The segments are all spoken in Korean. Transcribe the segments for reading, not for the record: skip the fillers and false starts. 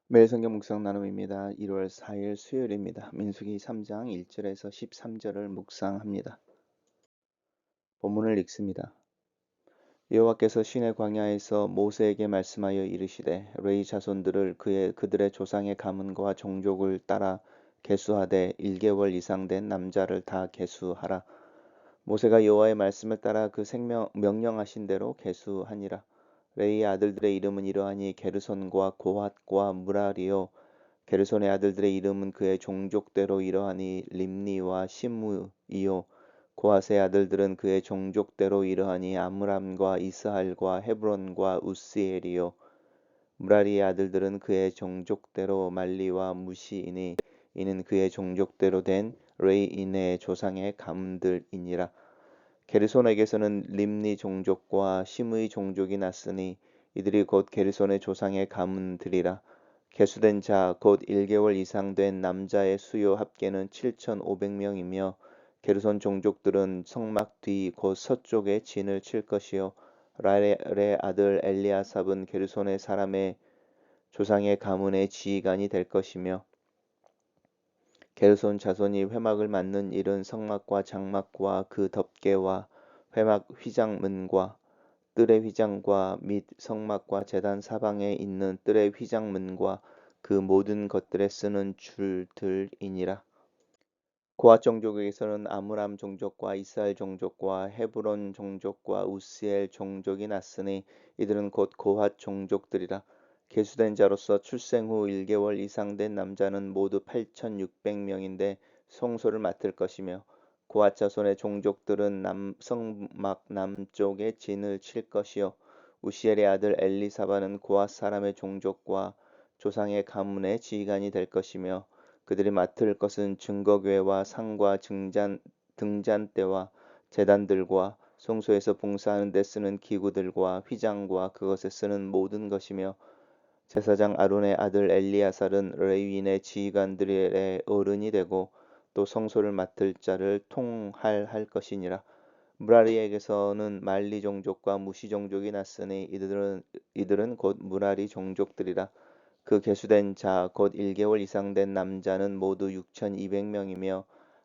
매일 성경 묵상 나눔입니다. 1월 4일 수요일입니다. 민수기 3장 1절에서 13절을 묵상합니다. 본문을 읽습니다. 여호와께서 시내 광야에서 모세에게 말씀하여 이르시되 레위 자손들을 그들의 조상의 가문과 종족을 따라 계수하되 1개월 이상 된 남자를 다 계수하라. 모세가 여호와의 말씀을 따라 그 명령하신 대로 계수하니라. 레위의 아들들의 이름은 이러하니 게르손과 고핫과 무라리요. 게르손의 아들들의 이름은 그의 종족대로 이러하니 림니와 시므이요. 고핫의 아들들은 그의 종족대로 이러하니 아므람과 이스할과 헤브론과 우스엘이요. 무라리의 아들들은 그의 종족대로 말리와 무시이니 이는 그의 종족대로 된 레이인의 조상의 가문들이니라. 게르손에게서는 림니 종족과 시므이 종족이 났으니 이들이 곧 게르손의 조상의 가문들이라. 계수된 자 곧 1개월 이상 된 남자의 수요 합계는 7,500명이며 게르손 종족들은 성막 뒤 곧 서쪽에 진을 칠 것이요 랄의 아들 엘리아삽은 게르손의 사람의 조상의 가문의 지휘관이 될 것이며 게르손 자손이 회막을 맡는 일은 성막과 장막과 그 덮개와 회막 휘장문과 뜰의 휘장과 및 성막과 제단 사방에 있는 뜰의 휘장문과 그 모든 것들에 쓰는 줄들이니라. 고핫 종족에게서는 아므람 종족과 이스라엘 종족과 헤브론 종족과 우시엘 종족이 났으니 이들은 곧 고핫 종족들이라. 계수된 자로서 출생 후 1개월 이상 된 남자는 모두 8,600명인데 성소를 맡을 것이며 고핫 자손의 종족들은 성막 남쪽에 진을 칠 것이요 우시엘의 아들 엘리사바는 고핫 사람의 종족과 조상의 가문의 지휘관이 될 것이며 그들이 맡을 것은 증거궤와 상과 등잔대와 제단들과 성소에서 봉사하는 데 쓰는 기구들과 휘장과 그것에 쓰는 모든 것이며 제사장 아론의 아들 엘리야살은 레위인의 지휘관들의 어른이 되고 또 성소를 맡을 자를 통할할 것이니라. 무라리에게서는 말리 종족과 무시 종족이 났으니 이들은 곧 무라리 종족들이라. 그 계수된 자 곧 1개월 이상 된 남자는 모두 6,200명이며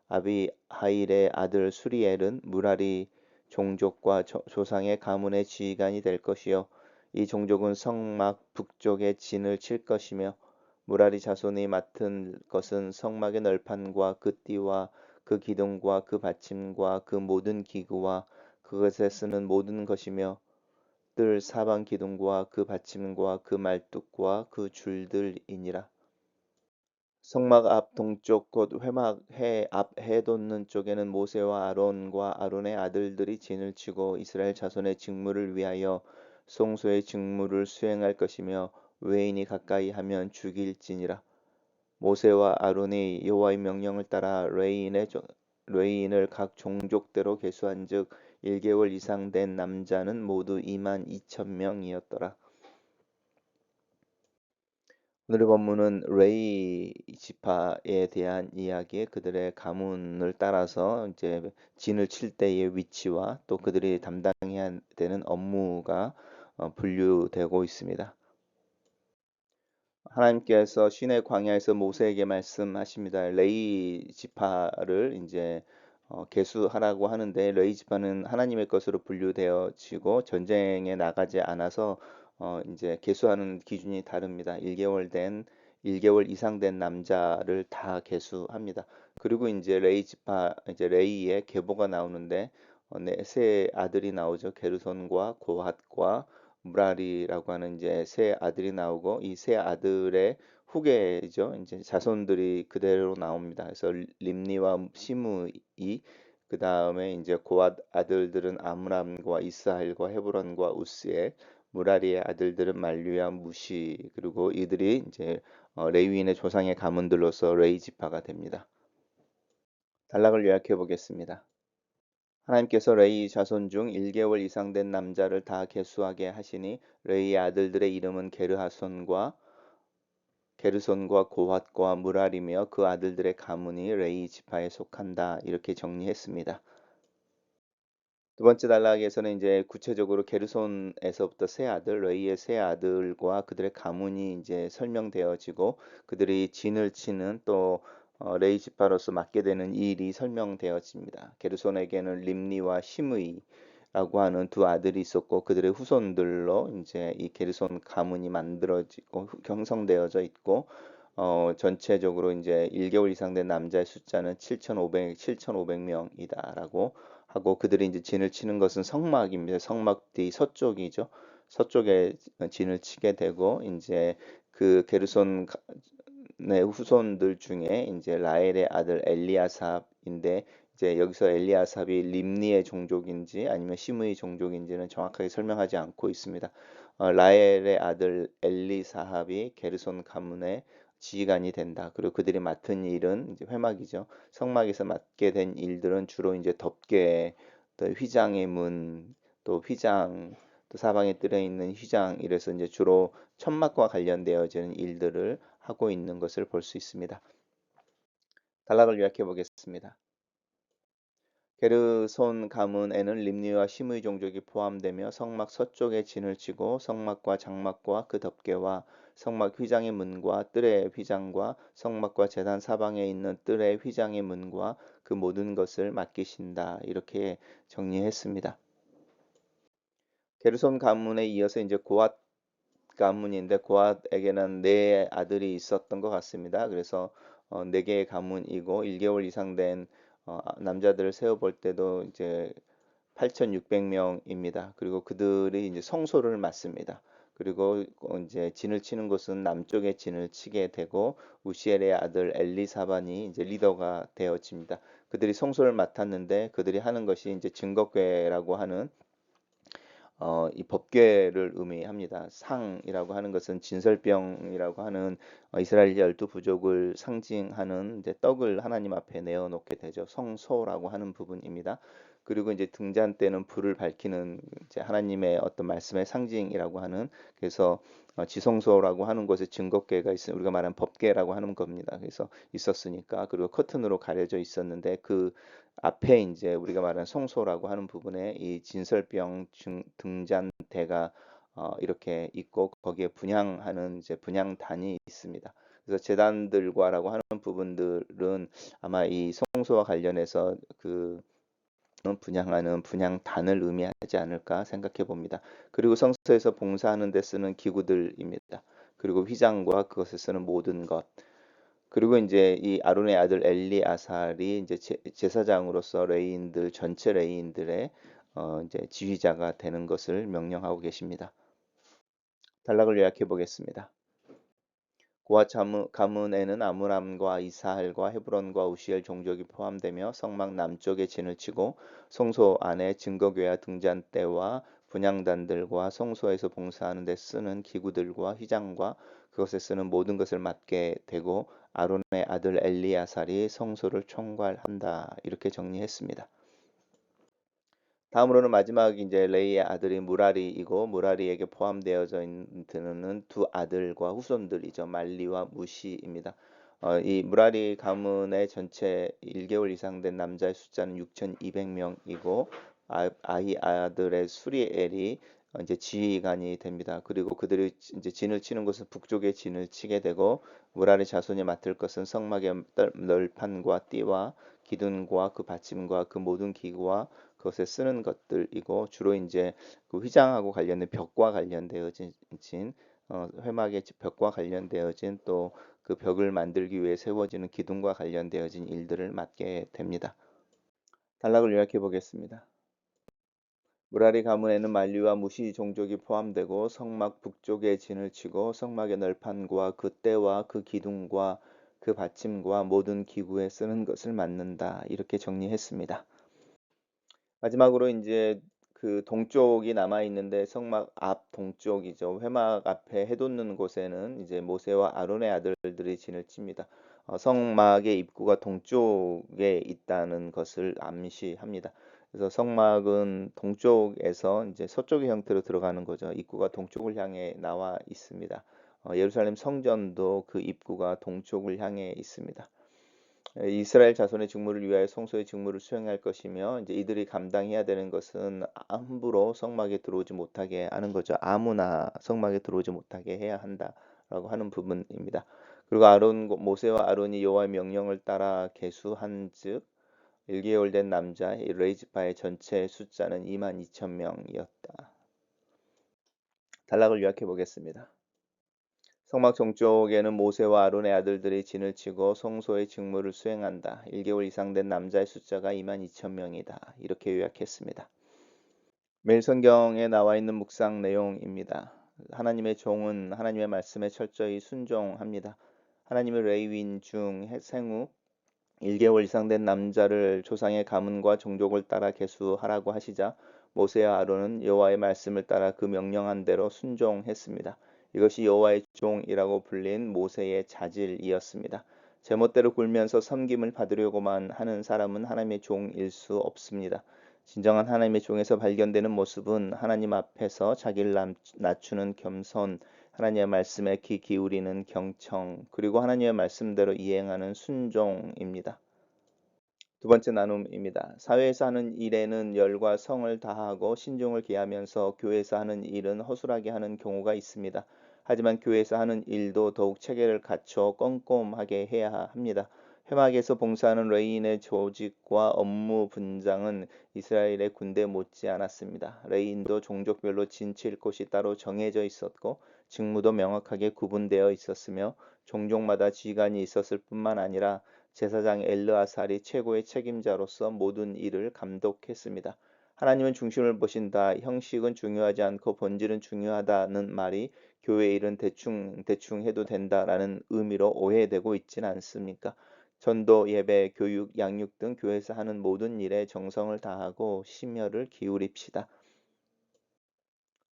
아비하일의 아들 수리엘은 무라리 종족과 조상의 가문의 지휘관이 될 것이요 이 종족은 성막 북쪽에 진을 칠 것이며 무라리 자손이 맡은 것은 성막의 널판과 그 띠와 그 기둥과 그 받침과 그 모든 기구와 그것에 쓰는 모든 것이며 뜰 사방 기둥과 그 받침과 그 말뚝과 그 줄들이니라. 성막 앞 동쪽 곧 회막 앞 해 돋는 쪽에는 모세와 아론과 아론의 아들들이 진을 치고 이스라엘 자손의 직무를 위하여 성소의 직무를 수행할 것이며 외인이 가까이 하면 죽일지니라. 모세와 아론이 여호와의 명령을 따라 레위인을 각 종족대로 계수한즉 1개월 이상 된 남자는 모두 22,000명이었더라. 오늘의 본문은 레위 지파에 대한 이야기에 그들의 가문을 따라서 이제 진을 칠 때의 위치와 또 그들이 담당해야 되는 업무가 분류되고 있습니다. 하나님께서 시내 광야에서 모세에게 말씀하십니다. 레위 지파를 이제 계수하라고 하는데 레위 지파는 하나님의 것으로 분류되어지고 전쟁에 나가지 않아서 이제 계수하는 기준이 다릅니다. 1개월 이상 된 남자를 다 계수합니다. 그리고 이제 레위 지파 이제 레위의 계보가 나오는데 세 아들이 나오죠. 게르손과 고핫과 무라리라고 하는 이제 세 아들이 나오고 이 세 아들의 후계죠. 이제 자손들이 그대로 나옵니다. 그래서 림니와 시므이 그 다음에 이제 고앗 아들들은 아므람과 이스할과 헤브론과 우스엘 무라리의 아들들은 말류와 무시 그리고 이들이 이제 레위인의 조상의 가문들로서 레위 지파가 됩니다. 단락을 요약해 보겠습니다. 하나님께서 레위 자손 중 1개월 이상 된 남자를 다 계수하게 하시니 레위의 아들들의 이름은 게르손과 고핫과 무랄이며 그 아들들의 가문이 레위 지파에 속한다. 이렇게 정리했습니다. 두 번째 단락에서는 이제 구체적으로 게르손에서부터 세 아들, 레이의 세 아들과 그들의 가문이 이제 설명되어지고 그들이 진을 치는 또 레이 지파로서 맡게 되는 일이 설명되어집니다. 게르손에게는 림니와 시므이라고 하는 두 아들이 있었고 그들의 후손들로 이제 이 게르손 가문이 만들어지고 형성되어져 있고 전체적으로 이제 1개월 이상 된 남자의 숫자는 7,500명이다라고 하고 그들이 이제 진을 치는 것은 성막입니다. 성막 뒤 서쪽이죠. 서쪽에 진을 치게 되고 이제 그 게르손의 후손들 중에 이제 라헬의 아들 엘리아삽인데 이제 여기서 엘리아삽이 림니의 종족인지 아니면 시므의 종족인지는 정확하게 설명하지 않고 있습니다. 라헬의 아들 엘리사합이 게르손 가문의 지휘관이 된다. 그리고 그들이 맡은 일은 이제 회막이죠. 성막에서 맡게 된 일들은 주로 이제 덮개, 또 휘장의 문, 또 휘장, 또 사방에 뜰어 있는 휘장 이래서 이제 주로 천막과 관련되어지는 일들을 하고 있는 것을 볼 수 있습니다. 단락을 요약해 보겠습니다. 게르손 가문에는 림니와 시므이 종족이 포함되며 성막 서쪽에 진을 치고 성막과 장막과 그 덮개와 성막 휘장의 문과 뜰의 휘장과 성막과 제단 사방에 있는 뜰의 휘장의 문과 그 모든 것을 맡기신다. 이렇게 정리했습니다. 게르손 가문에 이어서 이제 고앗 가문인데 고앗에게는 네 아들이 있었던 것 같습니다. 그래서 네 개의 가문이고 1개월 이상 된 남자들을 세어 볼 때도 이제 8,600명입니다. 그리고 그들이 이제 성소를 맡습니다. 그리고 이제 진을 치는 곳은 남쪽에 진을 치게 되고 우시엘의 아들 엘리사반이 이제 리더가 되어집니다. 그들이 성소를 맡았는데 그들이 하는 것이 이제 증거궤라고 하는 이 법궤를 의미합니다. 상이라고 하는 것은 진설병이라고 하는 이스라엘 열두 부족을 상징하는 이제 떡을 하나님 앞에 내어놓게 되죠. 성소라고 하는 부분입니다. 그리고 이제 등잔 때는 불을 밝히는 이제 하나님의 어떤 말씀의 상징이라고 하는 그래서 지성소라고 하는 곳에 증거궤가 있으면 우리가 말하는 법궤라고 하는 겁니다. 그래서 있었으니까 그리고 커튼으로 가려져 있었는데 그 앞에 이제 우리가 말하는 성소라고 하는 부분에 이 진설병 등잔대가 이렇게 있고 거기에 분향하는 이제 분향단이 있습니다. 그래서 제단들과라고 하는 부분들은 아마 이 성소와 관련해서 그 분향하는 분향단을 의미하지 않을까 생각해 봅니다. 그리고 성소에서 봉사하는 데 쓰는 기구들입니다. 그리고 휘장과 그것에 쓰는 모든 것. 그리고 이제 이 아론의 아들 엘리아살이 이제 제사장으로서 레위인들 전체 레위인들의 이제 지휘자가 되는 것을 명령하고 계십니다. 단락을 요약해 보겠습니다. 고아 가문에는 아므람과 이사할과 헤브론과 우시엘 종족이 포함되며 성막 남쪽에 진을 치고 성소 안에 증거궤와 등잔대와 분향단들과 성소에서 봉사하는 데 쓰는 기구들과 휘장과 그것에 쓰는 모든 것을 맡게 되고 아론의 아들 엘리야살이 성소를 총괄한다. 이렇게 정리했습니다. 다음으로는 마지막 이제 레이의 아들이 무라리이고 무라리에게 포함되어져 있는 두 아들과 후손들이죠. 말리와 무시입니다. 이 무라리 가문의 전체 1개월 이상 된 남자의 숫자는 6,200명이고 아이 아들의 수리엘이 이제 지휘관이 됩니다. 그리고 그들이 이제 진을 치는 곳은 북쪽에 진을 치게 되고 무라리 자손이 맡을 것은 성막의 널판과 띠와 기둥과 그 받침과 그 모든 기구와 그것에 쓰는 것들이고 주로 이제 그 휘장하고 관련된 벽과 관련되어진 회막의 벽과 관련되어진 또 그 벽을 만들기 위해 세워지는 기둥과 관련되어진 일들을 맡게 됩니다. 단락을 요약해 보겠습니다. 무라리 가문에는 만리와 무시 종족이 포함되고 성막 북쪽에 진을 치고 성막의 널판과 그 떼와 그 기둥과 그 받침과 모든 기구에 쓰는 것을 맡는다. 이렇게 정리했습니다. 마지막으로 이제 그 동쪽이 남아 있는데 성막 앞 동쪽이죠. 회막 앞에 해돋는 곳에는 이제 모세와 아론의 아들들이 진을 칩니다. 성막의 입구가 동쪽에 있다는 것을 암시합니다. 그래서 성막은 동쪽에서 이제 서쪽의 형태로 들어가는 거죠. 입구가 동쪽을 향해 나와 있습니다. 예루살렘 성전도 그 입구가 동쪽을 향해 있습니다. 이스라엘 자손의 직무를 위하여 성소의 직무를 수행할 것이며 이제 이들이 감당해야 되는 것은 함부로 성막에 들어오지 못하게 하는 거죠. 아무나 성막에 들어오지 못하게 해야 한다라고 하는 부분입니다. 그리고 모세와 아론이 여호와의 명령을 따라 계수한즉 1개월 된 남자 레이지파의 전체 숫자는 22,000명이었다. 단락을 요약해 보겠습니다. 성막 정쪽에는 모세와 아론의 아들들이 진을 치고 성소의 직무를 수행한다. 1개월 이상 된 남자의 숫자가 22,000명이다. 이렇게 요약했습니다. 매일 성경에 나와 있는 묵상 내용입니다. 하나님의 종은 하나님의 말씀에 철저히 순종합니다. 하나님의 레위인 중 생후 1개월 이상 된 남자를 조상의 가문과 종족을 따라 계수하라고 하시자 모세와 아론은 여호와의 말씀을 따라 그 명령한 대로 순종했습니다. 이것이 여호와의 종이라고 불린 모세의 자질이었습니다. 제멋대로 굴면서 섬김을 받으려고만 하는 사람은 하나님의 종일 수 없습니다. 진정한 하나님의 종에서 발견되는 모습은 하나님 앞에서 자기를 낮추는 겸손, 하나님의 말씀에 귀 기울이는 경청, 그리고 하나님의 말씀대로 이행하는 순종입니다. 두 번째 나눔입니다. 사회에서 하는 일에는 열과 성을 다하고 신중을 기하면서 교회에서 하는 일은 허술하게 하는 경우가 있습니다. 하지만 교회에서 하는 일도 더욱 체계를 갖춰 꼼꼼하게 해야 합니다. 회막에서 봉사하는 레위인의 조직과 업무 분장은 이스라엘의 군대 못지 않았습니다. 레위인도 종족별로 진칠 곳이 따로 정해져 있었고 직무도 명확하게 구분되어 있었으며 종족마다 지휘관이 있었을 뿐만 아니라 제사장 엘르아살이 최고의 책임자로서 모든 일을 감독했습니다. 하나님은 중심을 보신다. 형식은 중요하지 않고 본질은 중요하다는 말이 교회 일은 대충 해도 된다라는 의미로 오해되고 있지는 않습니까? 전도, 예배, 교육, 양육 등 교회에서 하는 모든 일에 정성을 다하고 심혈을 기울입시다.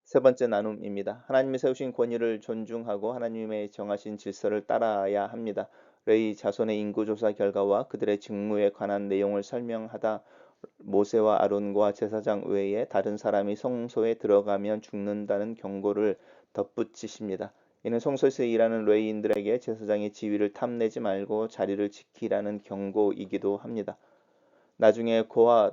세 번째 나눔입니다. 하나님이 세우신 권위를 존중하고 하나님의 정하신 질서를 따라야 합니다. 레위 자손의 인구조사 결과와 그들의 직무에 관한 내용을 설명하다 모세와 아론과 제사장 외에 다른 사람이 성소에 들어가면 죽는다는 경고를 덧붙이십니다. 이는 성소에서 일하는 레위인들에게 제사장의 지위를 탐내지 말고 자리를 지키라는 경고이기도 합니다. 나중에 고아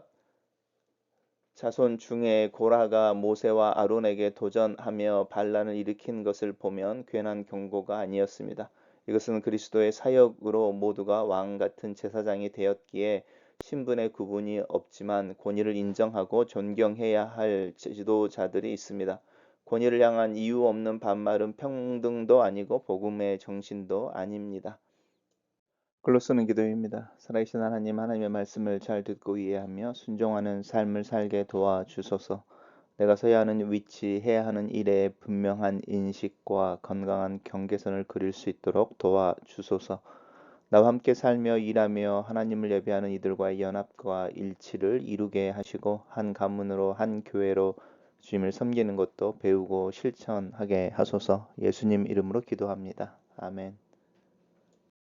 자손 중에 고라가 모세와 아론에게 도전하며 반란을 일으킨 것을 보면 괜한 경고가 아니었습니다. 이것은 그리스도의 사역으로 모두가 왕 같은 제사장이 되었기에 신분의 구분이 없지만 권위를 인정하고 존경해야 할 지도자들이 있습니다. 권위를 향한 이유 없는 반말은 평등도 아니고 복음의 정신도 아닙니다. 글로 쓰는 기도입니다. 살아계신 하나님, 하나님의 말씀을 잘 듣고 이해하며 순종하는 삶을 살게 도와주소서. 내가 서야 하는 위치, 해야 하는 일에 분명한 인식과 건강한 경계선을 그릴 수 있도록 도와주소서. 나와 함께 살며 일하며 하나님을 예배하는 이들과의 연합과 일치를 이루게 하시고 한 가문으로 한 교회로 주님을 섬기는 것도 배우고 실천하게 하소서. 예수님 이름으로 기도합니다. 아멘.